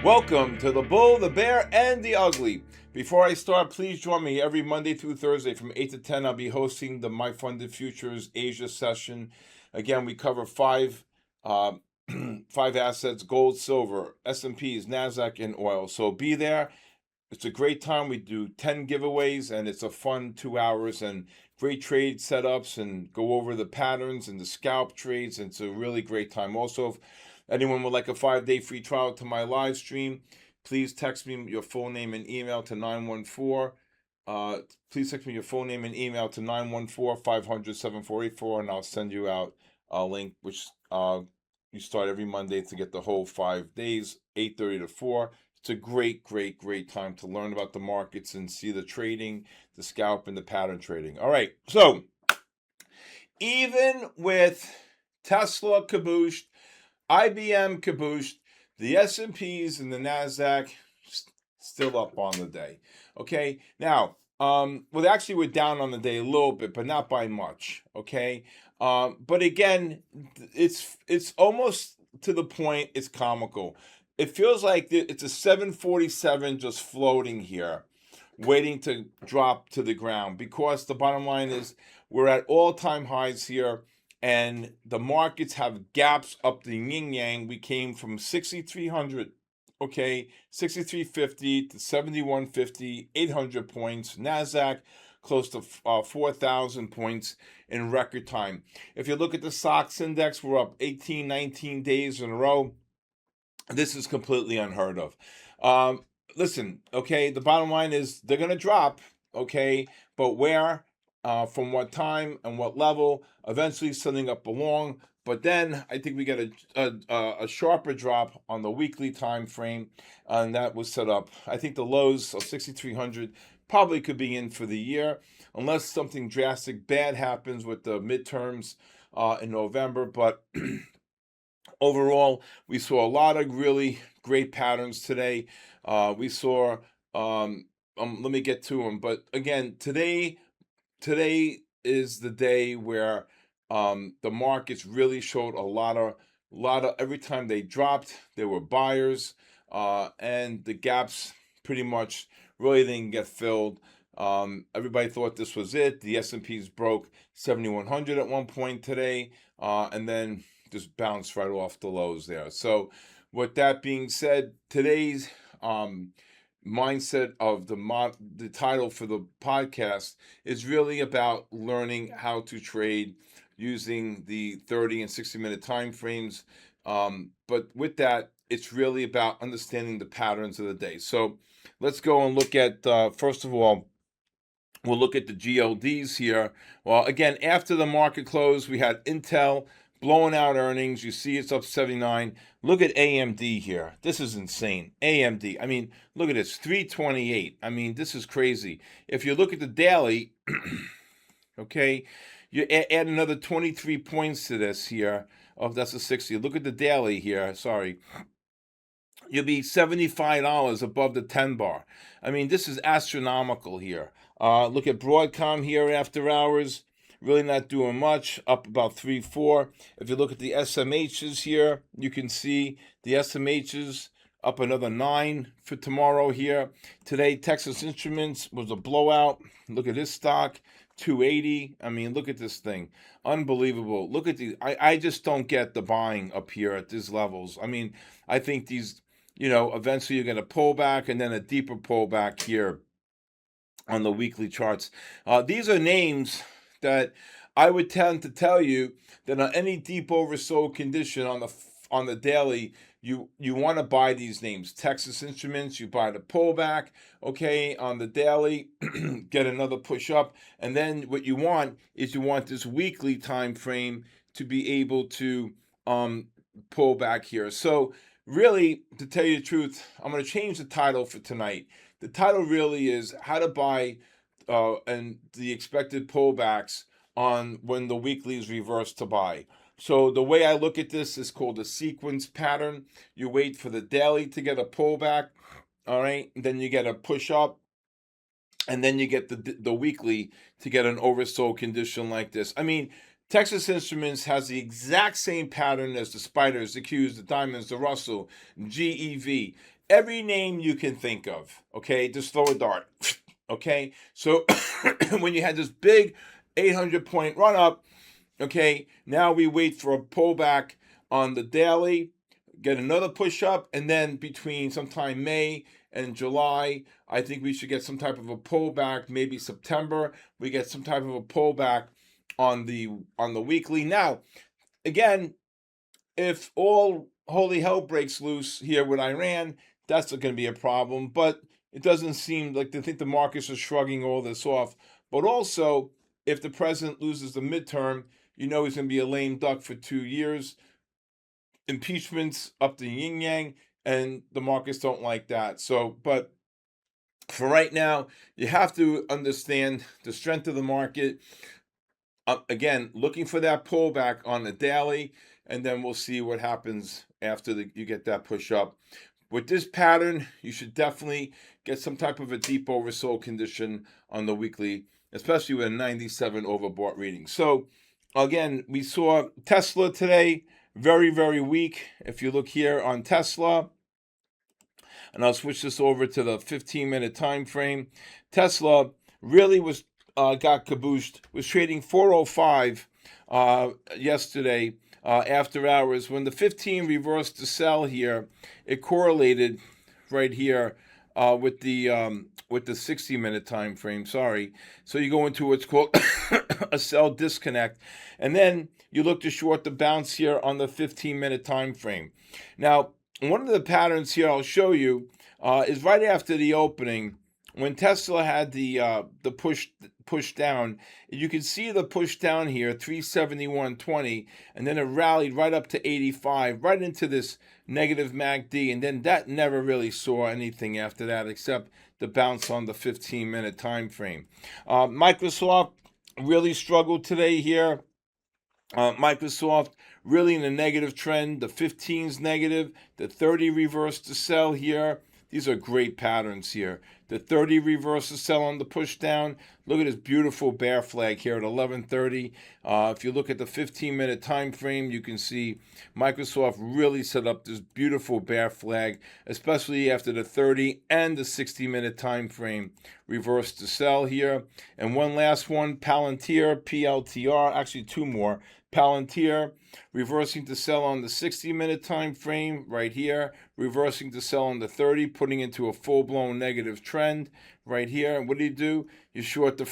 Welcome to the Bull, the Bear, and the Ugly. Before I start, please join me every Monday through Thursday from 8 to 10. I'll be hosting the My Funded Futures Asia session. Again, we cover five assets: gold, silver, S&Ps, NASDAQ, and oil. So be there. It's a great time. We do 10 giveaways, and it's a fun 2 hours and great trade setups and go over the patterns and the scalp trades. And it's a really great time. Also, if anyone would like a 5-day free trial to my live stream, please text me your full name and email to 914. Please text me your full name and email to 914-500-7484, and I'll send you out a link, which you start every Monday to get the whole 5 days, 8:30 to 4. It's a great time to learn about the markets and see the trading, the scalp, and the pattern trading. All right, so even with Tesla cabooshed, IBM cabooshed, the S&Ps and the NASDAQ still up on the day. Okay, now, well, actually, we're down on the day a little bit, but not by much. Okay, but again, it's almost to the point it's comical. It feels like it's a 747 just floating here, waiting to drop to the ground, because the bottom line is we're at all-time highs here, and the markets have gaps up the yin-yang. We came from 6,300, okay, 6,350 to 7,150, 800 points. NASDAQ close to 4,000 points in record time. If you look at the SOX index, we're up 18, 19 days in a row. This is completely unheard of. Listen, okay, the bottom line is they're going to drop, okay, but where, from what time, and what level, eventually setting up along. But then I think we get a sharper drop on the weekly time frame, and that was set up. I think the lows of 6,300 probably could be in for the year, unless something drastic bad happens with the midterms in November. But overall, we saw a lot of really great patterns today. We saw, let me get to them. But again, today is the day where the markets really showed a lot of. Every time they dropped, there were buyers, and the gaps pretty much really didn't get filled. Everybody thought this was it. The S&Ps broke 7,100 at one point today, and then just bounced right off the lows there. So with that being said, today's mindset of the title for the podcast is really about learning how to trade using the 30 and 60-minute time frames. But with that, it's really about understanding the patterns of the day. So let's go and look at, first of all, we'll look at the GLDs here. Well, again, after the market closed, we had Intel blowing out earnings. You see it's up 79. Look at AMD here. This is insane. AMD. I mean, look at this, 328. I mean, this is crazy. If you look at the daily, okay, you add another 23 points to this here. Oh, that's a 60. Look at the daily here. Sorry. You'll be $75 above the 10 bar. I mean, this is astronomical here. Look at Broadcom here after hours. Really not doing much, up about 3-4. If you look at the SMHs here, you can see the SMHs up another 9 for tomorrow here. Today, Texas Instruments was a blowout. Look at this stock, 280. I mean, look at this thing. Unbelievable. Look at these. I just don't get the buying up here at these levels. I mean, I think these, eventually you're going to pull back and then a deeper pullback here on the weekly charts. These are names that I would tend to tell you that on any deep oversold condition on the daily, you want to buy these names. Texas Instruments, you buy the pullback, okay, on the daily, get another push up, and then what you want is this weekly time frame to be able to pull back here. So really, to tell you the truth, I'm going to change the title for tonight. The title really is how to buy and the expected pullbacks on when the weekly is reversed to buy. So the way I look at this is called a sequence pattern. You wait for the daily to get a pullback, all right? Then you get a push up, and then you get the weekly to get an oversold condition like this. I mean, Texas Instruments has the exact same pattern as the spiders, the Qs, the diamonds, the Russell, GEV. every name you can think of, okay? Just throw a dart, okay? So when you had this big 800-point run up, okay, now we wait for a pullback on the daily, get another push up, and then between sometime May and July, I think we should get some type of a pullback. Maybe September, we get some type of a pullback on the weekly. Now, again, if all holy hell breaks loose here with Iran, that's not going to be a problem. But it doesn't seem like they think the markets are shrugging all this off. But also, if the president loses the midterm, he's going to be a lame duck for 2 years. Impeachments up the yin yang, and the markets don't like that. So, but for right now, you have to understand the strength of the market. Again, looking for that pullback on the daily, and then we'll see what happens after you get that push up. With this pattern, you should definitely get some type of a deep oversold condition on the weekly, especially with a 97 overbought reading. So, again, we saw Tesla today, very, very weak. If you look here on Tesla, and I'll switch this over to the 15-minute time frame, Tesla really got cabooshed. Was trading 405 yesterday after hours. When the 15 reversed to sell here, it correlated right here with the 60-minute time frame. Sorry. So you go into what's called a sell disconnect, and then you look to short the bounce here on the 15-minute time frame. Now, one of the patterns here I'll show you is right after the opening. When Tesla had the push down, you can see the push down here, 371.20, and then it rallied right up to 85, right into this negative MACD, and then that never really saw anything after that except the bounce on the 15-minute time frame. Microsoft really struggled today here. Microsoft really in a negative trend. The 15's negative, the 30 reversed to sell here. These are great patterns here. The 30 reverse to sell on the push down. Look at this beautiful bear flag here at 11:30. If you look at the 15-minute time frame, you can see Microsoft really set up this beautiful bear flag, especially after the 30 and the 60-minute time frame reverse to sell here. And one last one, Palantir, PLTR, actually two more. Palantir reversing to sell on the 60-minute time frame right here, reversing to sell on the 30, putting into a full-blown negative trend right here. And what do? You short the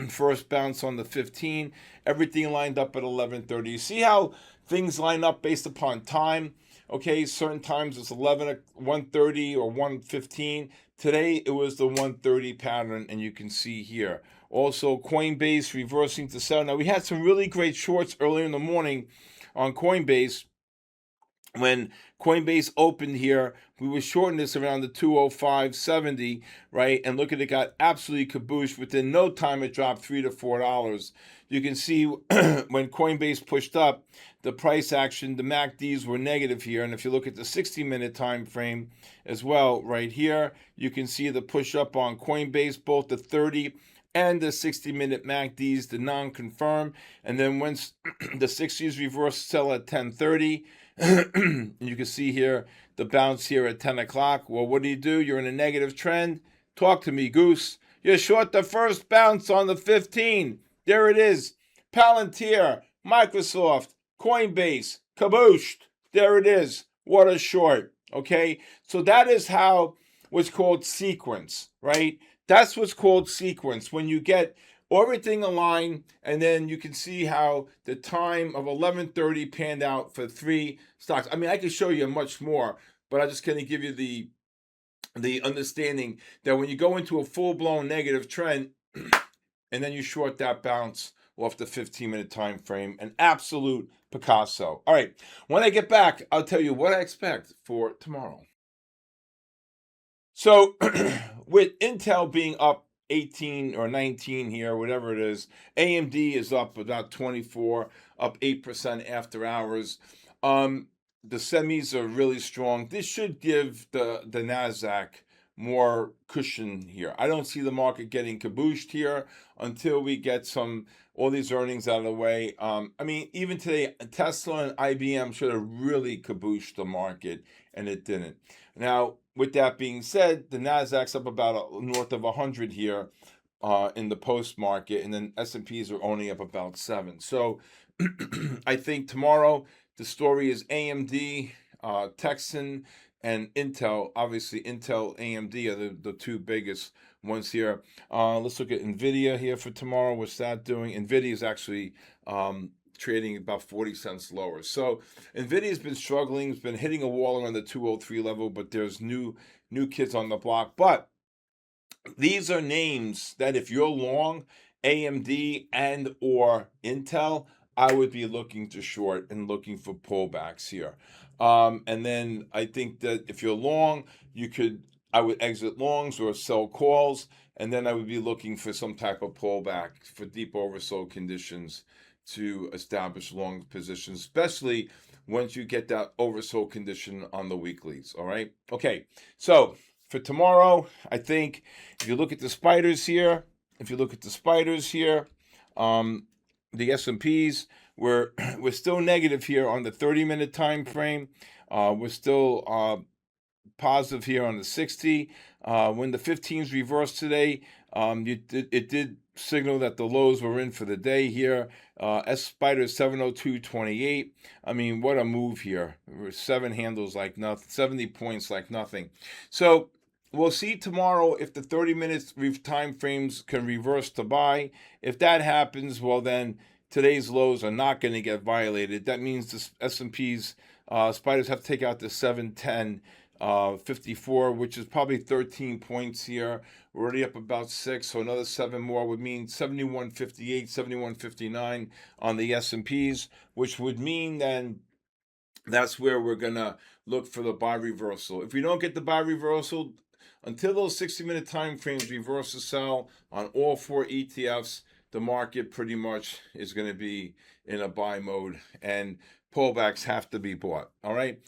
first bounce on the 15. Everything lined up at 11:30. You see how things line up based upon time? Okay, certain times it's 1:30 or 1:15. Today it was the 1:30 pattern, and you can see here. Also, Coinbase reversing to sell. Now, we had some really great shorts earlier in the morning on Coinbase. When Coinbase opened here, we were shorting this around the 205.70, right? And look at it, got absolutely cabooshed. Within no time, it dropped $3 to $4. You can see when Coinbase pushed up, the price action, the MACDs were negative here. And if you look at the 60-minute time frame as well, right here, you can see the push up on Coinbase, both the 30 and the 60-minute MACDs, the non-confirm. And then once the 60s reverse sell at 10:30, you can see here the bounce here at 10 o'clock. Well, what do? You're in a negative trend. Talk to me, Goose. You're short the first bounce on the 15. There it is. Palantir, Microsoft, Coinbase, cabooshed. There it is. What a short. Okay? So that is how what's called sequence, right? That's what's called sequence. When you get everything aligned, and then you can see how the time of 11:30 panned out for three stocks. I mean, I could show you much more, but I'm just going to give you the understanding that when you go into a full-blown negative trend, and then you short that bounce off the 15-minute time frame, an absolute Picasso. All right, when I get back, I'll tell you what I expect for tomorrow. So, with Intel being up 18 or 19 here, whatever it is, AMD is up about 24, up 8% after hours. The semis are really strong. This should give the NASDAQ more cushion here. I don't see the market getting cabooshed here until we get all these earnings out of the way. I mean, even today, Tesla and IBM should have really cabooshed the market, and it didn't. Now, with that being said, the Nasdaq's up about north of 100 here in the post market, and then S&Ps are only up about 7. So I think tomorrow the story is AMD, Texan, and Intel. Obviously, Intel, AMD are the two biggest ones here. Let's look at NVIDIA here for tomorrow. What's that doing? NVIDIA is actually trading about 40 cents lower. So NVIDIA's been struggling. It's been hitting a wall around the 203 level, but there's new kids on the block. But these are names that if you're long AMD and or Intel, I would be looking to short and looking for pullbacks here. And then I think that if you're long, I would exit longs or sell calls, and then I would be looking for some type of pullback for deep oversold conditions to establish long positions, especially once you get that oversold condition on the weeklies. All right. Okay. So for tomorrow, I think if you look at the spiders here, the S&Ps, we're still negative here on the 30-minute time frame. We're still positive here on the 60. When the 15s reversed today, it did signal that the lows were in for the day here. Spider 702.28. I mean, what a move here. 7 handles like nothing, 70 points like nothing. So we'll see tomorrow if the 30-minute time frames can reverse to buy. If that happens, well then today's lows are not going to get violated. That means the S&Ps spiders have to take out the 710 54, which is probably 13 points here. We're already up about 6, so another 7 more would mean 71.58, 71.59 on the S&Ps, which would mean then that's where we're going to look for the buy reversal. If we don't get the buy reversal, until those 60-minute time frames reverse the sell on all 4 ETFs, the market pretty much is going to be in a buy mode, and pullbacks have to be bought. All right.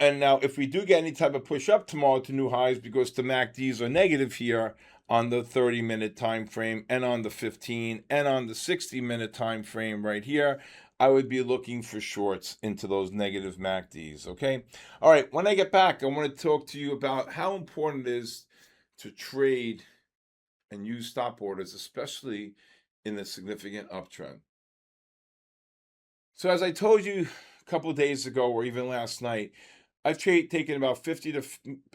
And now, if we do get any type of push up tomorrow to new highs, because the MACDs are negative here on the 30-minute time frame and on the 15 and on the 60-minute time frame right here, I would be looking for shorts into those negative MACDs. Okay. All right. When I get back, I want to talk to you about how important it is to trade and use stop orders, especially in the significant uptrend. So as I told you a couple of days ago, or even last night, I've taken about 50 to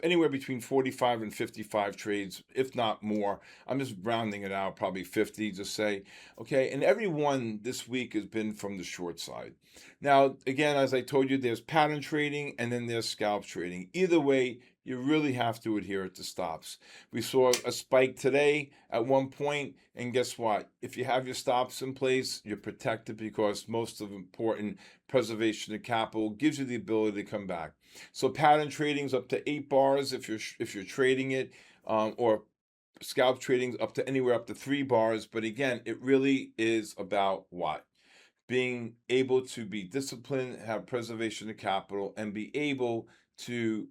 anywhere between 45 and 55 trades, if not more. I'm just rounding it out, probably 50 to say, okay. And every one this week has been from the short side. Now, again, as I told you, there's pattern trading and then there's scalp trading. Either way, you really have to adhere to stops. We saw a spike today at one point, and guess what? If you have your stops in place, you're protected, because most of important preservation of capital gives you the ability to come back. So pattern trading's up to 8 bars if you're trading it, or scalp trading's up to anywhere up to 3 bars. But again, it really is about what? Being able to be disciplined, have preservation of capital, and be able to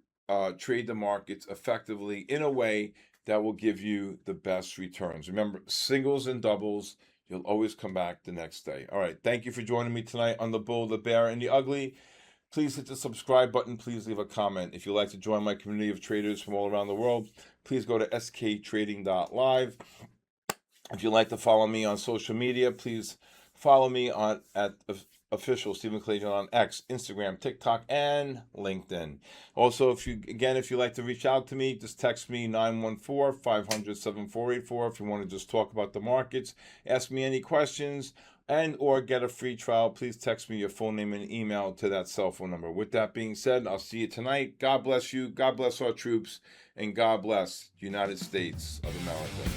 trade the markets effectively in a way that will give you the best returns. Remember, singles and doubles, you'll always come back the next day. All right. Thank you for joining me tonight on The Bull, the Bear, and the Ugly. Please hit the subscribe button. Please leave a comment. If you'd like to join my community of traders from all around the world, please go to sktrading.live. If you'd like to follow me on social media, please follow me at official Stephen Kalayjian on X, Instagram, TikTok, and LinkedIn. Also, if you'd like to reach out to me, just text me 914-500-7484 if you want to just talk about the markets, ask me any questions, and or get a free trial. Please text me your full name and email to that cell phone number. With that being said, I'll see you tonight. God bless you. God bless our troops. And God bless the United States of America.